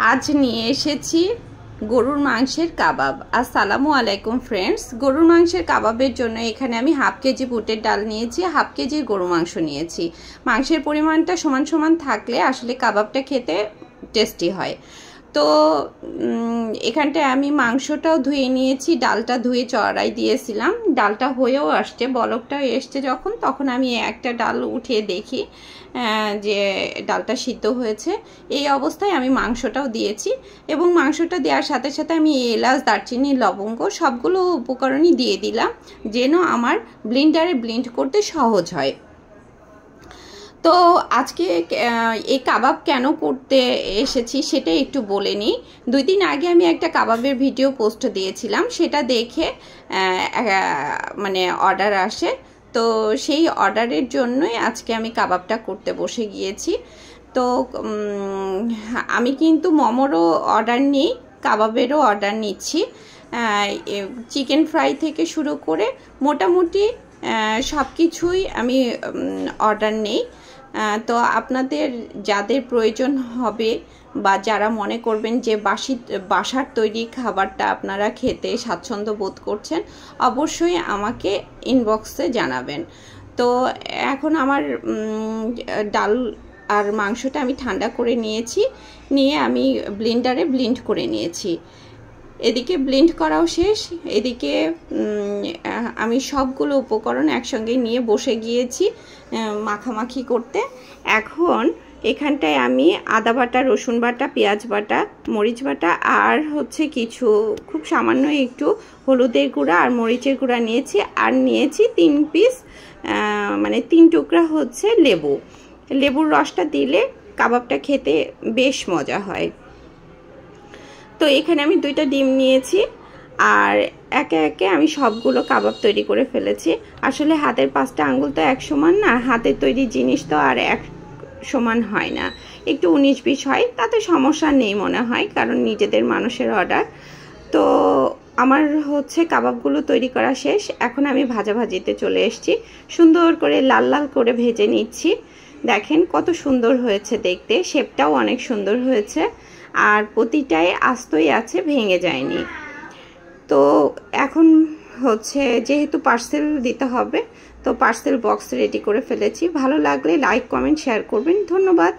আজ নিয়ে এসেছি গরুর মাংসের কাবাব। আসসালামু আলাইকুম ফ্রেন্ডস। গরুর মাংসের কাবাবের জন্য এখানে আমি হাফ কেজি বুটের ডাল নিয়েছি, হাফ কেজি গরু মাংস নিয়েছি। মাংসের পরিমাণটা সমান সমান থাকলে আসলে কাবাবটা খেতে টেস্টি হয়। তো এখানটায় আমি মাংসটাও ধুয়ে নিয়েছি, ডালটা ধুয়ে চড়াই দিয়েছিলাম। ডালটা হয়েও আসছে, বলকটা এসছে যখন, তখন আমি একটা ডাল উঠিয়ে দেখি যে ডালটা সিদ্ধ হয়েছে। এই অবস্থায় আমি মাংসটাও দিয়েছি এবং মাংসটা দেওয়ার সাথে সাথে আমি এলাচ, দারচিনি, লবঙ্গ সবগুলো উপকরণই দিয়ে দিলাম যেন আমার ব্লেন্ডারে ব্লেন্ড করতে সহজ হয়। তো আজকে এই কাবাব কেন করতে এসেছি সেটা একটু বলে নিই। 2 দিন আগে আমি একটা কাবাবের ভিডিও পোস্ট দিয়েছিলাম, সেটা দেখে মানে অর্ডার আসে। তো সেই অর্ডারের জন্যই আজকে আমি কাবাবটা করতে বসে গিয়েছি। তো আমি কিন্তু মোমোরও অর্ডার নিই, কাবাবেরও অর্ডার নিচ্ছি। চিকেন ফ্রাই থেকে শুরু করে মোটামুটি সব কিছুই আমি অর্ডার নেই। তো আপনাদের যাদের প্রয়োজন হবে বা যারা মনে করবেন যে বাসার তৈরি খাবারটা আপনারা খেতে স্বাচ্ছন্দ্য বোধ করছেন, অবশ্যই আমাকে ইনবক্সে জানাবেন। তো এখন আমার ডাল আর মাংসটা আমি ঠান্ডা করে নিয়েছি, নিয়ে আমি ব্লেন্ডারে ব্লেন্ড করে নিয়েছি। এদিকে ব্লেন্ড করাও শেষ, এদিকে আমি সবগুলো উপকরণ একসঙ্গে নিয়ে বসে গিয়েছি মাখামাখি করতে। এখন এখানটায় আমি আদা বাটা, রসুন বাটা, পেঁয়াজ বাটা, মরিচ বাটা আর হচ্ছে কিছু খুব সামান্য একটু হলুদের গুঁড়া আর মরিচের গুঁড়া নিয়েছি। আর নিয়েছি 3 পিস মানে 3 টুকরা হচ্ছে লেবুর রসটা দিলে কাবাবটা খেতে বেশ মজা হয়। তো এখানে আমি 2টা ডিম নিয়েছি আর একে একে আমি সবগুলো কাবাব তৈরি করে ফেলেছি। আসলে হাতের 5টা আঙ্গুল তো এক সমান না, হাতের তৈরি জিনিস তো আর এক সমান হয় না, একটু 19-20 হয়, তাতে সমস্যা নেই মনে হয়, কারণ নিজেদের মানুষের অর্ডার। তো আমার হচ্ছে কাবাবগুলো তৈরি করা শেষ। এখন আমি ভাজাভাজিতে চলে এসেছি, সুন্দর করে লাল লাল করে ভেজে নিচ্ছি। দেখেন কত সুন্দর হয়েছে দেখতে, শেপটাও অনেক সুন্দর হয়েছে আর প্রতিটাই আস্তই আছে, ভেঙে যায়নি। তো এখন হচ্ছে যেহেতু পার্সেল দিতে হবে, তো পার্সেল বক্স রেডি করে ফেলেছি। ভালো লাগলে লাইক, কমেন্ট, শেয়ার করবেন। ধন্যবাদ।